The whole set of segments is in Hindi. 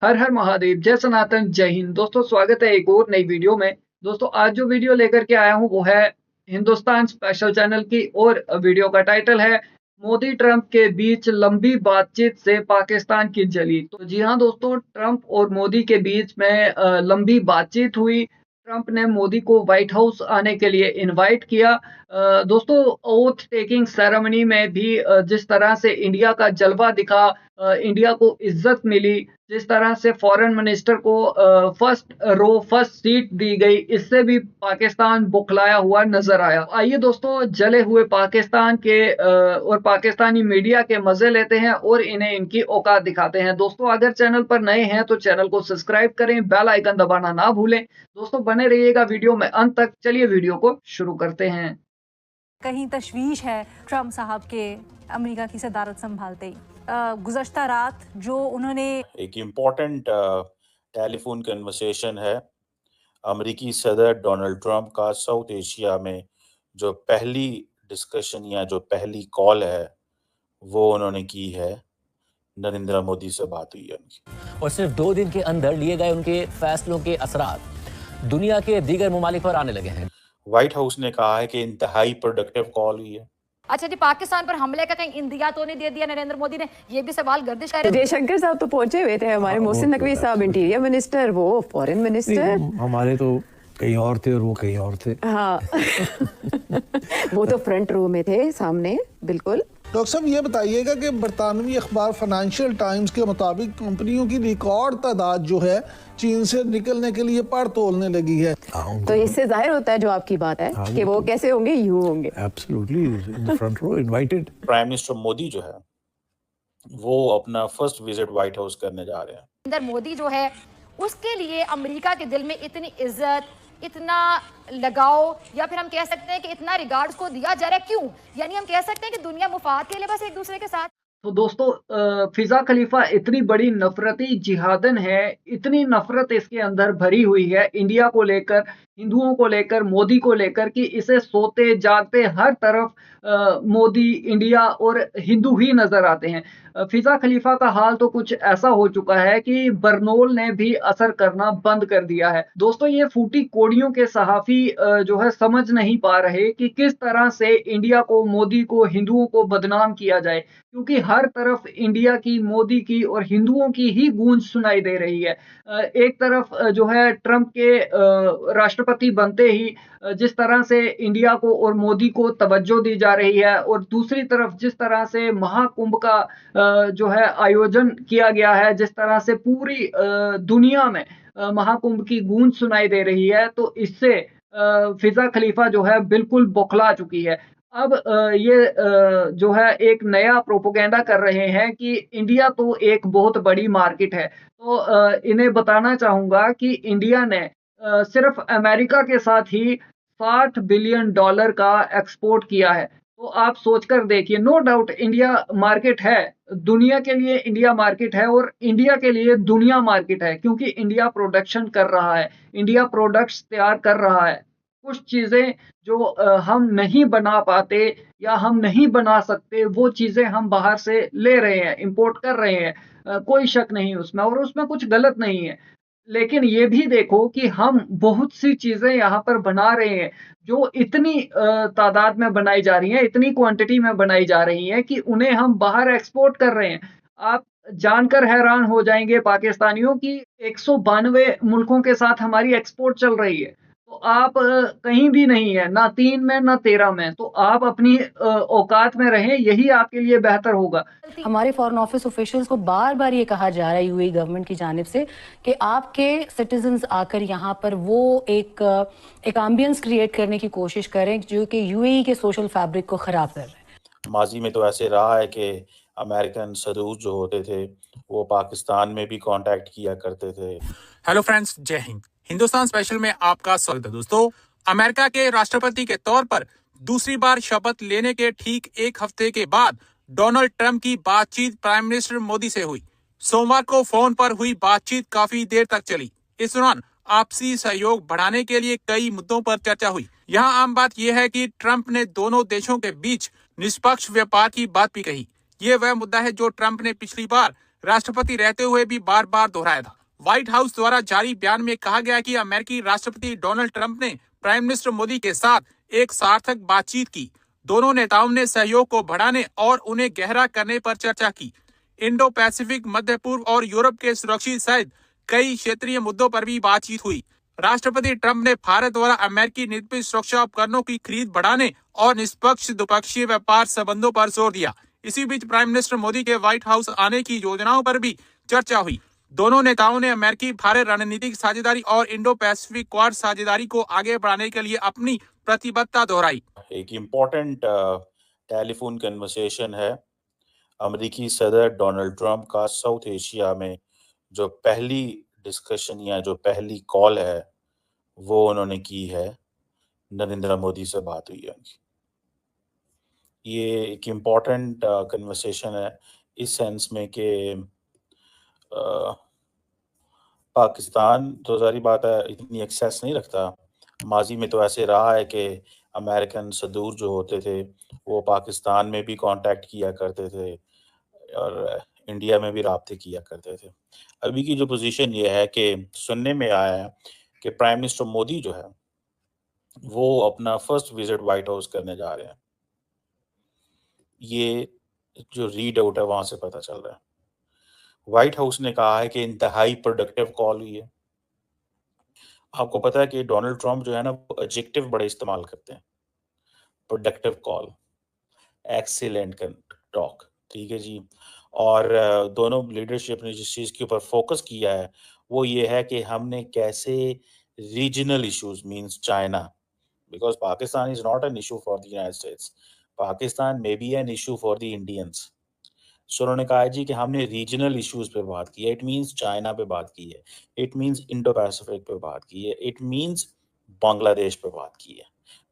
हर हर महादेव, जय सनातन, जय हिंद। दोस्तों स्वागत है एक और नई वीडियो में। दोस्तों आज जो वीडियो लेकर के आया हूँ वो है हिंदुस्तान स्पेशल चैनल की और वीडियो का टाइटल है मोदी ट्रंप के बीच लंबी बातचीत से पाकिस्तान की जली। तो जी हाँ दोस्तों, ट्रंप और मोदी के बीच में लंबी बातचीत हुई। ट्रंप ने मोदी को व्हाइट हाउस आने के लिए इनवाइट किया। दोस्तों ओथ टेकिंग सेरेमनी में भी जिस तरह से इंडिया का जलवा दिखा, इंडिया को इज्जत मिली, जिस तरह से फॉरेन मिनिस्टर को फर्स्ट सीट दी गई, इससे भी पाकिस्तान बौखलाया हुआ नजर आया। आइए दोस्तों जले हुए पाकिस्तान के और पाकिस्तानी मीडिया के मजे लेते हैं और इन्हें इनकी औकात दिखाते हैं। दोस्तों अगर चैनल पर नए हैं तो चैनल को सब्सक्राइब करें, बेल आइकन दबाना ना भूलें। दोस्तों बने रहिएगा वीडियो में अंत तक। चलिए वीडियो को शुरू करते हैं। कहीं तशवीश है ट्रंप साहब के अमेरिका की सदारत संभालते ही। गुज़श्ता रात जो उन्होंने एक इम्पॉर्टेंट टेलीफोन कन्वर्सेशन है अमेरिकी सदर डोनाल्ड ट्रंप का साउथ एशिया में जो पहली डिस्कशन या जो पहली कॉल है वो उन्होंने की है, नरेंद्र मोदी से बात हुई है उनकी। और सिर्फ 2 दिन के अंदर लिए गए उनके फैसलों के असरात दुनिया के दीगर ममालिक पर आने लगे हैं। व्हाइट हाउस ने कहा है कि इंतहाई प्रोडक्टिव कॉल हुई है। अच्छा जी, पाकिस्तान पर हमले का कहीं इंदिया तो नहीं दे दिया नरेंद्र मोदी ने? ये भी सवाल गर्दिश कर रहे हैं। जयशंकर साहब तो पहुंचे हुए थे, हमारे मोहसिन नकवी साहब इंटीरियर मिनिस्टर, वो फॉरेन मिनिस्टर। हमारे तो कहीं और थे और वो कहीं और थे। हाँ वो तो फ्रंट रो में थे, सामने बिल्कुल। डॉक्टर साहब ये बताइएगा कि बरतानवी अखबार फाइनेंशियल टाइम्स के मुताबिक कंपनियों की रिकॉर्ड तादाद जो है चीन से निकलने के लिए पर तोलने लगी है। तो इससे जाहिर होता है जो आपकी बात है कि वो कैसे होंगे, यूं होंगे। Absolutely in the front row invited. Prime minister Modi जो है वो अपना फर्स्ट विजिट व्हाइट हाउस करने जा रहे हैं। नरेंद्र मोदी जो है उसके लिए अमेरिका के दिल में इतनी इज्जत, इतना लगाव, या फिर हम कह सकते हैं कि इतना रिगार्ड्स को दिया जा रहा है, क्यों? यानी हम कह सकते हैं कि दुनिया मुफाद के लिए बस एक दूसरे के साथ। तो दोस्तों फिजा खलीफा इतनी बड़ी नफरती जिहादन है, इतनी नफरत इसके अंदर भरी हुई है इंडिया को लेकर, हिंदुओं को लेकर, मोदी को लेकर, कि इसे सोते जागते हर तरफ मोदी, इंडिया और हिंदू ही नजर आते हैं। फिजा खलीफा का हाल तो कुछ ऐसा हो चुका है कि बरनोल ने भी असर करना बंद कर दिया है। दोस्तों ये फूटी कोड़ियों के सहाफी जो है समझ नहीं पा रहे कि किस तरह से इंडिया को, मोदी को, हिंदुओं को बदनाम किया जाए, क्योंकि हर तरफ इंडिया की, मोदी की और हिंदुओं की ही गूंज सुनाई दे रही है। एक तरफ जो है ट्रंप के राष्ट्रपति बनते ही जिस तरह से इंडिया को और मोदी को तवज्जो दी जा रही है, और दूसरी तरफ जिस तरह से महाकुंभ का जो है आयोजन किया गया है, जिस तरह से पूरी दुनिया में महाकुंभ की गूंज सुनाई दे रही है, तो इससे फिजा खलीफा जो है बिल्कुल बौखला चुकी है। अब ये जो है एक नया प्रोपेगेंडा कर रहे हैं कि इंडिया तो एक बहुत बड़ी मार्केट है। तो इन्हें बताना चाहूँगा कि इंडिया ने सिर्फ अमेरिका के साथ ही $60 बिलियन का एक्सपोर्ट किया है। तो आप सोचकर देखिए, नो डाउट इंडिया मार्केट है, दुनिया के लिए इंडिया मार्केट है और इंडिया के लिए दुनिया मार्केट है, क्योंकि इंडिया प्रोडक्शन कर रहा है, इंडिया प्रोडक्ट्स तैयार कर रहा है। कुछ चीज़ें जो हम नहीं बना पाते या हम नहीं बना सकते, वो चीज़ें हम बाहर से ले रहे हैं, इंपोर्ट कर रहे हैं। कोई शक नहीं उसमें, और उसमें कुछ गलत नहीं है। लेकिन ये भी देखो कि हम बहुत सी चीज़ें यहाँ पर बना रहे हैं जो इतनी तादाद में बनाई जा रही हैं, इतनी क्वांटिटी में बनाई जा रही हैं कि उन्हें हम बाहर एक्सपोर्ट कर रहे हैं। आप जानकर हैरान हो जाएंगे पाकिस्तानियों की 192 मुल्कों के साथ हमारी एक्सपोर्ट चल रही है। तो आप कहीं भी नहीं है, ना 3 में ना 13 में। तो आप अपनी औकात में रहें, यही आपके लिए बेहतर होगा। हमारे फॉरेन ऑफिस ऑफिशियल्स को बार बार ये कहा जा रहा है यूएई गवर्नमेंट की जानिब से कि आपके सिटीजन्स आकर यहाँ पर वो एक एम्बियंस क्रिएट करने की कोशिश करें जो कि यूएई के सोशल फैब्रिक को ख़राब कर रहे हैं। माजी में तो ऐसे रहा है कि अमेरिकन सदूस जो होते थे वो पाकिस्तान में भी कांटेक्ट किया करते थे। हेलो फ्रेंड्स, जय हिंद। हिंदुस्तान स्पेशल में आपका स्वागत है। दोस्तों अमेरिका के राष्ट्रपति के तौर पर दूसरी बार शपथ लेने के ठीक एक हफ्ते के बाद डोनाल्ड ट्रंप की बातचीत प्राइम मिनिस्टर मोदी से हुई। सोमवार को फोन पर हुई बातचीत काफी देर तक चली। इस दौरान आपसी सहयोग बढ़ाने के लिए कई मुद्दों पर चर्चा हुई। यहाँ आम बात यह है कि ट्रंप ने दोनों देशों के बीच निष्पक्ष व्यापार की बात भी कही। ये वह मुद्दा है जो ट्रंप ने पिछली बार राष्ट्रपति रहते हुए भी बार बार दोहराया था। व्हाइट हाउस द्वारा जारी बयान में कहा गया कि अमेरिकी राष्ट्रपति डोनाल्ड ट्रंप ने प्राइम मिनिस्टर मोदी के साथ एक सार्थक बातचीत की। दोनों नेताओं ने सहयोग को बढ़ाने और उन्हें गहरा करने पर चर्चा की। इंडो पैसिफिक, मध्य पूर्व और यूरोप के सुरक्षा सहित कई क्षेत्रीय मुद्दों पर भी बातचीत हुई। राष्ट्रपति ट्रंप ने भारत द्वारा अमेरिकी नीति सुरक्षा उपकरणों की खरीद बढ़ाने और निष्पक्ष द्विपक्षीय व्यापार संबंधों पर जोर दिया। इसी बीच प्राइम मिनिस्टर मोदी के व्हाइट हाउस आने की योजनाओं पर भी चर्चा हुई। दोनों नेताओं ने अमेरिकी भारत रणनीतिक साझेदारी और इंडो पैसिफिक क्वाड साझेदारी को आगे बढ़ाने के लिए अपनी प्रतिबद्धता दोहराई। एक इम्पोर्टेंट टेलीफोन कन्वर्सेशन है अमेरिकी सदर डोनाल्ड ट्रंप का साउथ एशिया में जो पहली डिस्कशन या जो पहली कॉल है वो उन्होंने की है, नरेंद्र मोदी से बात हुई है उनकी। ये एक इम्पॉर्टेंट कन्वर्सेशन है इस सेंस में कि पाकिस्तान तो सारी बात है इतनी एक्सेस नहीं रखता। माजी में तो ऐसे रहा है कि अमेरिकन सदूर जो होते थे वो पाकिस्तान में भी कांटेक्ट किया करते थे और इंडिया में भी राब्ते किया करते थे। अभी की जो पोजीशन ये है कि सुनने में आया है कि प्राइम मिनिस्टर मोदी जो है वो अपना फर्स्ट विजिट व्हाइट हाउस करने जा रहे हैं। ये जो रीड आउट है वहां से पता चल रहा है। व्हाइट हाउस ने कहा है कि इंतहाई प्रोडक्टिव कॉल हुई है। आपको पता है कि डोनाल्ड ट्रंप जो है ना वो एडजेक्टिव बड़े इस्तेमाल करते हैं। प्रोडक्टिव कॉल, एक्सीलेंट टॉक, ठीक है जी। और दोनों लीडरशिप ने जिस चीज़ के ऊपर फोकस किया है वो ये है कि हमने कैसे regional issues means China, because Pakistan is not an issue for the United States, Pakistan may be an issue for the Indians. So उन्होंने कहा जी कि हमने रीजनल इश्यूज पे बात की है। इट मींस चाइना पे बात की है, इट मींस इंडो पैसिफिक पे बात की है, इट मींस बांग्लादेश पे बात की है,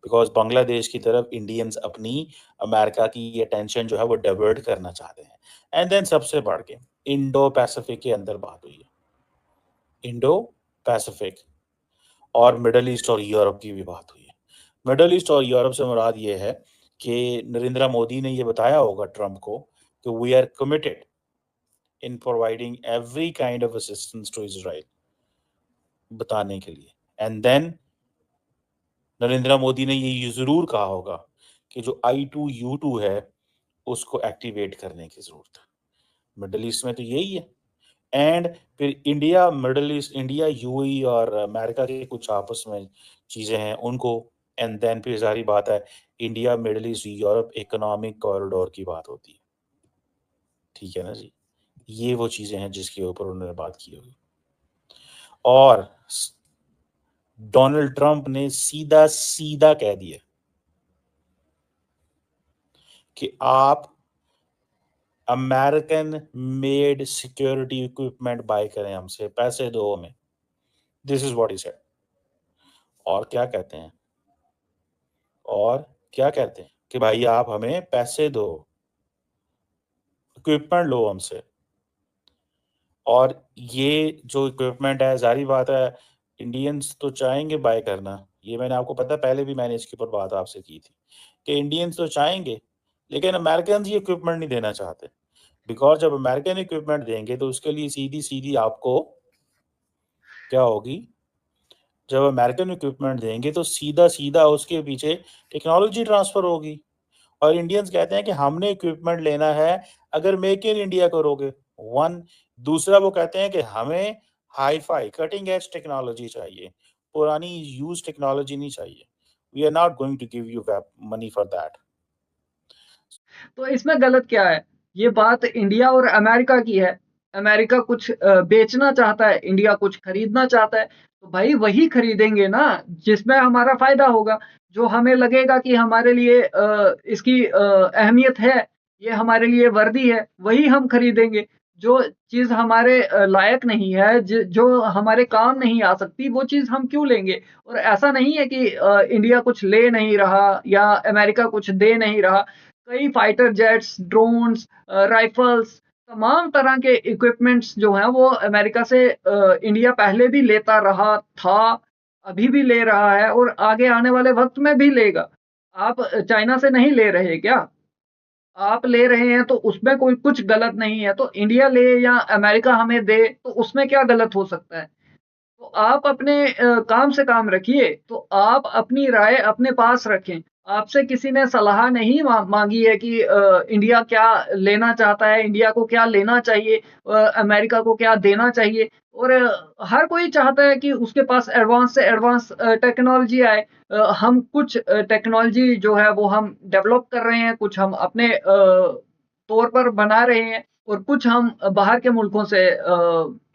बिकॉज बांग्लादेश की तरफ इंडियंस अपनी अमेरिका की अटेंशन जो है वो डाइवर्ट करना चाहते हैं। एंड देन सबसे बढ़ के इंडो पैसिफिक के अंदर बात हुई है, इंडो पैसिफिक और मिडल ईस्ट और यूरोप की भी बात हुई है। मिडल ईस्ट और यूरोप से मुराद ये है कि नरेंद्र मोदी ने ये बताया होगा ट्रंप को कि we are committed in providing every kind of assistance to Israel, बताने के लिए। एंड देन नरेंद्र मोदी ने ये जरूर कहा होगा कि जो I2U2 है उसको एक्टिवेट करने की जरूरत है। मिडल ईस्ट में तो यही है। एंड फिर India, middle east, India, UAE और अमेरिका के कुछ आपस में चीजें हैं उनको। एंड देन फिर सारी बात है India, middle east, Europe economic corridor की बात होती है, ठीक है ना जी। ये वो चीजें हैं जिसके ऊपर उन्होंने बात की होगी। और डोनाल्ड ट्रंप ने सीधा सीधा कह दिया कि आप American made security equipment buy करें हमसे, पैसे दो हमें। This is what he said. और क्या कहते हैं, और क्या कहते हैं कि भाई आप हमें पैसे दो, इक्विपमेंट लो हमसे। और ये जो इक्विपमेंट है जारी बात है इंडियंस तो चाहेंगे बाय करना। ये मैंने आपको पता, पहले भी मैंने इसके ऊपर बात आपसे की थी कि इंडियंस तो चाहेंगे लेकिन अमेरिकन ये इक्विपमेंट नहीं देना चाहते। बिकॉज जब अमेरिकन इक्विपमेंट देंगे तो उसके लिए सीधी सीधी आपको क्या होगी, जब अमेरिकन इक्विपमेंट देंगे तो सीधा सीधा उसके पीछे टेक्नोलॉजी ट्रांसफर होगी। और इंडियंस कहते हैं कि हमने इक्विपमेंट लेना है अगर मेक इन इंडिया करोगे, वन। दूसरा वो कहते हैं कि हमें hi fi cutting edge technology चाहिए, पुरानी यूज टेक्नोलॉजी नहीं चाहिए। We are not going to give you money for that. तो इसमें गलत क्या है? ये बात इंडिया और अमेरिका की है। अमेरिका कुछ बेचना चाहता है, इंडिया कुछ खरीदना चाहता है, तो भाई वही खरीदेंगे ना जिसमें हमारा फायदा होगा। जो हमें लगेगा कि हमारे लिए इसकी अहमियत है, ये हमारे लिए वर्दी है, वही हम खरीदेंगे। जो चीज हमारे लायक नहीं है, जो हमारे काम नहीं आ सकती, वो चीज हम क्यों लेंगे? और ऐसा नहीं है कि इंडिया कुछ ले नहीं रहा या अमेरिका कुछ दे नहीं रहा। कई फाइटर जेट्स, ड्रोन्स, राइफल्स, तमाम तरह के इक्विपमेंट्स जो हैं वो अमेरिका से इंडिया पहले भी लेता रहा था, अभी भी ले रहा है और आगे आने वाले वक्त में भी लेगा। आप चाइना से नहीं ले रहे क्या? आप ले रहे हैं तो उसमें कोई कुछ गलत नहीं है, तो इंडिया ले या अमेरिका हमें दे तो उसमें क्या गलत हो सकता है? तो आप अपने काम से काम रखिए, तो आप अपनी राय अपने पास रखें। आपसे किसी ने सलाह नहीं माँगी है कि इंडिया क्या लेना चाहता है, इंडिया को क्या लेना चाहिए, अमेरिका को क्या देना चाहिए, और हर कोई चाहता है कि उसके पास एडवांस से एडवांस टेक्नोलॉजी आए। हम कुछ टेक्नोलॉजी जो है वो हम डेवलप कर रहे हैं, कुछ हम अपने तौर पर बना रहे हैं और कुछ हम बाहर के मुल्कों से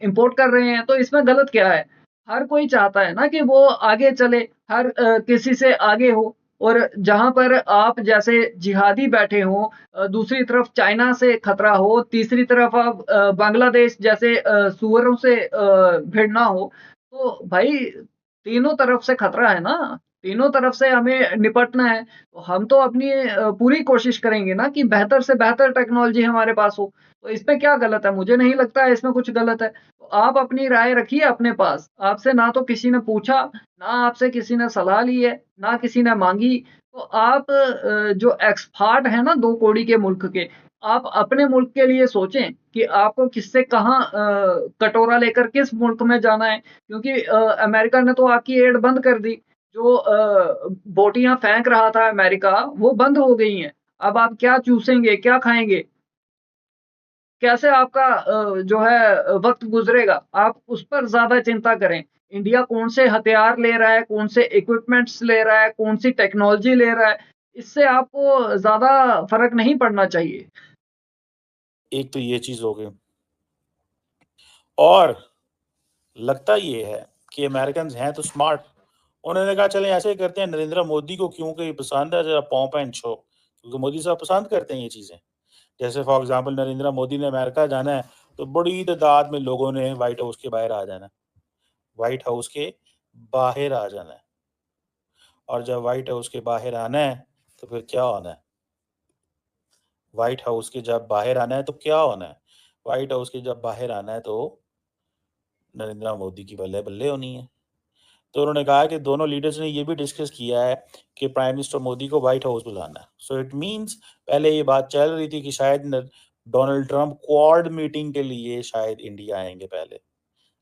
इम्पोर्ट कर रहे हैं, तो इसमें गलत क्या है? हर कोई चाहता है ना कि वो आगे चले, हर किसी से आगे हो, और जहाँ पर आप जैसे जिहादी बैठे हों, दूसरी तरफ चाइना से खतरा हो, तीसरी तरफ आप बांग्लादेश जैसे सूअरों से भिड़ना हो, तो भाई तीनों तरफ से खतरा है ना, तीनों तरफ से हमें निपटना है। तो हम तो अपनी पूरी कोशिश करेंगे ना कि बेहतर से बेहतर टेक्नोलॉजी हमारे पास हो, तो इसमें क्या गलत है? मुझे नहीं लगता है इसमें कुछ गलत है। तो आप अपनी राय रखिए अपने पास, आपसे ना तो किसी ने पूछा, ना आपसे किसी ने सलाह ली है, ना किसी ने माँगी। तो आप जो एक्सपर्ट हैं ना 2 कौड़ी के मुल्क के, आप अपने मुल्क के लिए सोचें कि आपको किससे कहाँ कटोरा लेकर किस मुल्क में जाना है, क्योंकि अमेरिका ने तो आपकी एड बंद कर दी। जो बोटियाँ फेंक रहा था अमेरिका, वो बंद हो गई हैं। अब आप क्या चूसेंगे, क्या खाएँगे? कैसे आपका जो है वक़्त गुज़रेगा? आप उस पर ज़्यादा चिंता करें। इंडिया कौन से हथियार ले रहा है, कौन से इक्विपमेंट्स ले रहा है, कौन सी टेक्नोलॉजी ले रहा है, इससे आपको ज़्यादा फ़र्क नहीं पड़ना चाहिए। एक तो ये चीज़ हो गई, और लगता ये है कि अमेरिकन्स हैं तो स्मार्ट। उन्होंने कहा चलें ऐसे ही करते हैं, नरेंद्र मोदी को क्योंकि ये पसंद है, ज़रा पॉम्प एंड शो, क्योंकि मोदी साहब पसंद करते हैं ये चीज़ें। जैसे फॉर एग्ज़ाम्पल नरेंद्र मोदी ने अमेरिका जाना है, तो बड़ी तादाद में लोगों ने व्हाइट हाउस के बाहर आ जाना है। व्हाइट हाउस के बाहर आ जाना है, और जब व्हाइट हाउस के बाहर आना है, तो फिर क्या होना है? व्हाइट हाउस के जब बाहर आना है, तो क्या होना है? व्हाइट हाउस के जब बाहर आना है, तो नरेंद्र मोदी की बल्ले-बल्ले होनी है। तो उन्होंने कहा कि दोनों लीडर्स ने ये भी डिस्कस किया है कि प्राइम मिनिस्टर मोदी को व्हाइट हाउस बुलाना है। सो इट मीन्स पहले ये बात चल रही थी कि शायद डोनाल्ड ट्रंप क्वाड मीटिंग के लिए शायद इंडिया आएंगे पहले,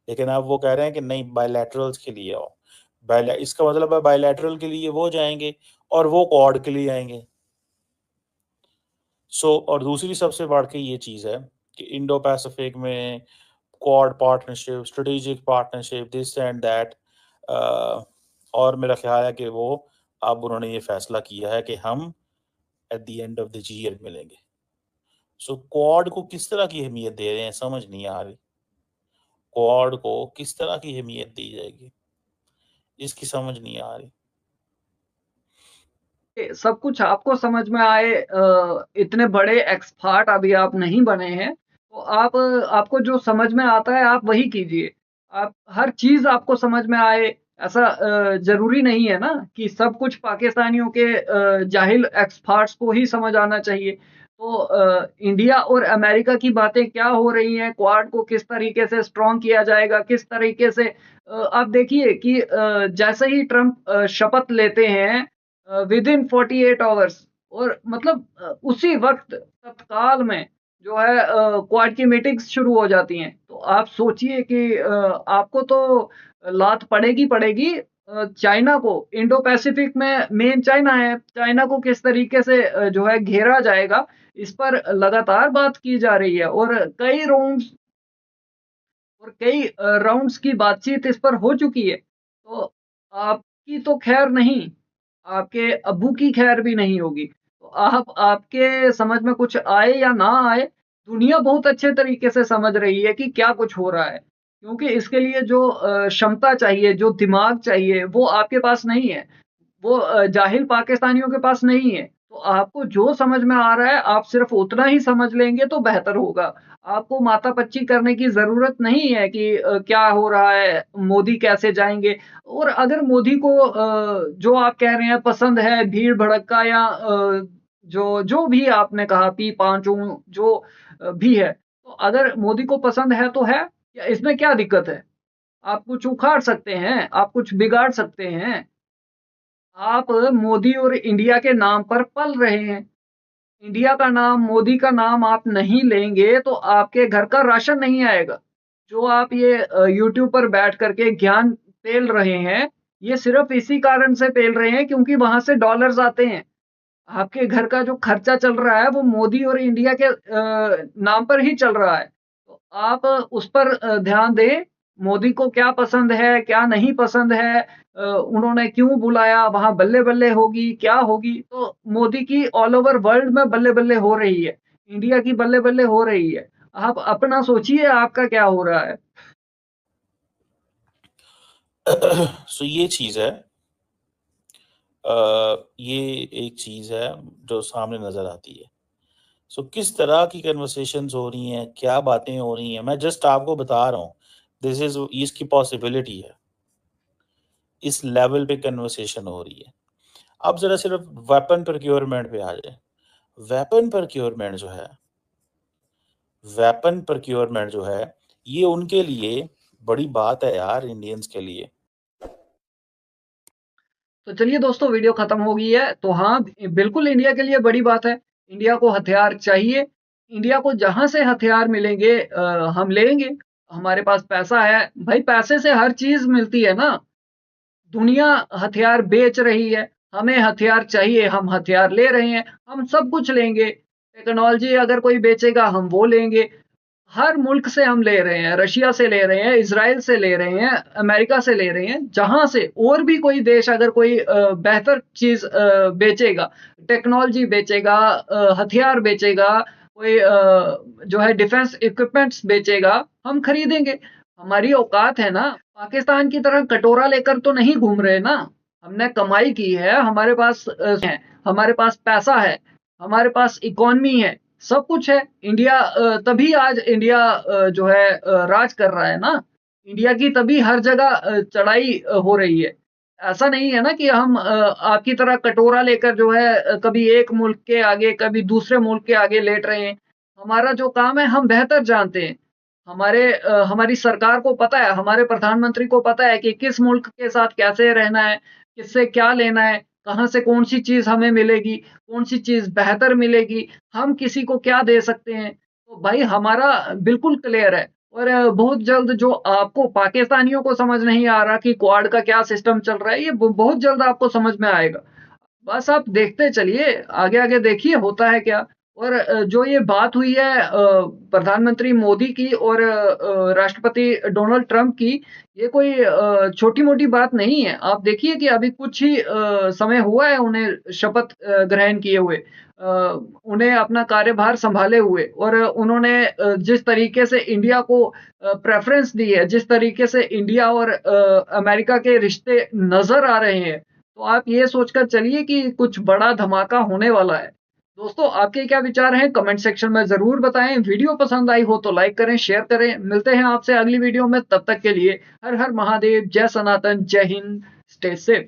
लेकिन अब वो कह रहे हैं कि नहीं, बायलैटरल्स के लिए आओ। इसका मतलब है बायलैटरल के लिए वो जाएंगे और वो क्वाड के लिए आएंगे। और दूसरी सबसे बढ़ के ये चीज़ है कि इंडो पैसिफिक में quad partnership, strategic partnership, this and that, और मेरा ख्याल है कि वो अब उन्होंने ये फैसला किया है कि हम at the end of the year मिलेंगे। क्वाड को किस तरह की अहमियत दे रहे हैं समझ नहीं आ रही। क्वाड को किस तरह की अहमियत दी जाएगी, इसकी समझ नहीं आ रही। सब कुछ आपको समझ में आए, इतने बड़े एक्सपर्ट अभी आप नहीं बने हैं, तो आपको जो समझ में आता है आप वही कीजिए। आप हर चीज़ आपको समझ में आए, ऐसा ज़रूरी नहीं है ना कि सब कुछ पाकिस्तानियों के जाहिल एक्सपर्ट्स को ही समझ आना चाहिए। तो इंडिया और अमेरिका की बातें क्या हो रही हैं, क्वाड को किस तरीके से स्ट्रॉन्ग किया जाएगा, किस तरीके से आप देखिए कि जैसे ही ट्रंप शपथ लेते हैं, विदिन 48 आवर्स, और मतलब उसी वक्त तत्काल में जो है क्वाड की मीटिंग्स शुरू हो जाती हैं। तो आप सोचिए कि आपको तो लात पड़ेगी पड़ेगी। चाइना को, इंडो पैसिफिक में मेन चाइना है, चाइना को किस तरीके से जो है घेरा जाएगा, इस पर लगातार बात की जा रही है, और कई राउंड्स की बातचीत इस पर हो चुकी है। तो आपकी तो खैर नहीं, आपके अब्बू की खैर भी नहीं होगी। तो आपके समझ में कुछ आए या ना आए, दुनिया बहुत अच्छे तरीके से समझ रही है कि क्या कुछ हो रहा है, क्योंकि इसके लिए जो क्षमता चाहिए, जो दिमाग चाहिए, वो आपके पास नहीं है, वो जाहिल पाकिस्तानियों के पास नहीं है। तो आपको जो समझ में आ रहा है, आप सिर्फ उतना ही समझ लेंगे तो बेहतर होगा। आपको मातापच्ची करने की ज़रूरत नहीं है कि क्या हो रहा है, मोदी कैसे जाएँगे। और अगर मोदी को जो आप कह रहे हैं पसंद है भीड़ भड़क्का, या जो भी आपने कहा पी-पाँचों जो भी है, तो अगर मोदी को पसंद है तो है, या इसमें क्या दिक्कत है? आप कुछ उखाड़ सकते हैं, आप कुछ बिगाड़ सकते हैं। आप मोदी और इंडिया के नाम पर पल रहे हैं। इंडिया का नाम, मोदी का नाम आप नहीं लेंगे तो आपके घर का राशन नहीं आएगा। जो आप ये यूट्यूब पर बैठ करके ज्ञान पेल रहे हैं, ये सिर्फ इसी कारण से पेल रहे हैं क्योंकि वहां से डॉलर्स आते हैं। आपके घर का जो खर्चा चल रहा है वो मोदी और इंडिया के नाम पर ही चल रहा है। तो आप उस पर ध्यान दें, मोदी को क्या पसंद है, क्या नहीं पसंद है, उन्होंने क्यों बुलाया, वहाँ बल्ले-बल्ले होगी, क्या होगी? तो मोदी की ऑल ओवर वर्ल्ड में बल्ले-बल्ले हो रही है, इंडिया की बल्ले-बल्ले हो रही है। आप अपना सोचिए आपका क्या हो रहा है? सो ये चीज़ है, ये एक चीज़ है जो सामने नज़र आती है। सो किस तरह की कन्वर्सेशंस हो रही हैं, क्या बातें हो रही हैं, मैं जस्ट आपको बता रहा हूँ। दिस इज़ इसकी पॉसिबिलिटी है, इस लेवल पे कन्वर्सेशन हो रही है। अब ज़रा सिर्फ वेपन प्रोक्योरमेंट पे आ जाएँ। वेपन प्रोक्योरमेंट जो है, ये उनके लिए बड़ी बात है यार, इंडियंस के लिए। तो चलिए दोस्तों, वीडियो खत्म हो गई है। तो हाँ, बिल्कुल इंडिया के लिए बड़ी बात है। इंडिया को हथियार चाहिए। इंडिया को जहाँ से हथियार मिलेंगे हम लेंगे। हमारे पास पैसा है। भाई पैसे से हर चीज़ मिलती है ना। दुनिया हथियार बेच रही है। हमें हथियार चाहिए, हम हथियार ले रहे हैं। हम सब कुछ लेंगे। टेक्नोलॉजी अगर कोई बेचेगा हम वो लेंगे। हर मुल्क से हम ले रहे हैं, रशिया से ले रहे हैं, इज़राइल से ले रहे हैं, अमेरिका से ले रहे हैं, जहाँ से और भी कोई देश अगर कोई बेहतर चीज़ बेचेगा, टेक्नोलॉजी बेचेगा, हथियार बेचेगा, कोई जो है डिफेंस इक्विपमेंट्स बेचेगा, हम खरीदेंगे। हमारी औकात है ना, पाकिस्तान की तरह कटोरा लेकर तो नहीं घूम रहे ना। हमने कमाई की है, हमारे पास हमारे पास पैसा है, हमारे पास इकोनॉमी है, सब कुछ है। इंडिया तभी आज इंडिया जो है राज कर रहा है ना। इंडिया की तभी हर जगह चढ़ाई हो रही है। ऐसा नहीं है ना कि हम आपकी तरह कटोरा लेकर जो है कभी एक मुल्क के आगे, कभी दूसरे मुल्क के आगे लेट रहे हैं। हमारा जो काम है हम बेहतर जानते हैं। हमारी सरकार को पता है, हमारे प्रधानमंत्री को पता है कि किस मुल्क के साथ कैसे रहना है, किससे क्या लेना है, कहाँ से कौन-सी चीज़ हमें मिलेगी, कौन-सी चीज़ बेहतर मिलेगी, हम किसी को क्या दे सकते हैं। तो भाई हमारा बिल्कुल क्लियर है। और बहुत जल्द जो आपको पाकिस्तानियों को समझ नहीं आ रहा कि क्वाड का क्या सिस्टम चल रहा है, ये बहुत जल्द आपको समझ में आएगा। बस आप देखते चलिए, आगे-आगे देखिए होता है क्या। और जो ये बात हुई है प्रधानमंत्री मोदी की और राष्ट्रपति डोनाल्ड ट्रंप की, ये कोई छोटी-मोटी बात नहीं है। आप देखिए कि अभी कुछ ही समय हुआ है उन्हें शपथ ग्रहण किए हुए। उन्हें अपना कार्यभार सँभाले हुए, और उन्होंने जिस तरीके से इंडिया को प्रेफ़रेंस दी है, जिस तरीके से इंडिया और अमेरिका के रिश्ते नज़र आ रहे हैं, तो आप ये सोचकर चलिए कि कुछ बड़ा धमाका होने वाला है। दोस्तों, आपके क्या विचार हैं? कमेंट सेक्शन में ज़रूर बताएँ। वीडियो पसंद आई हो तो लाइक करें, शेयर करें। मिलते हैं आपसे अगली वीडियो में, तब तक के लिए हर हर महादेव, जय सनातन, जय हिंद, स्टे सेफ।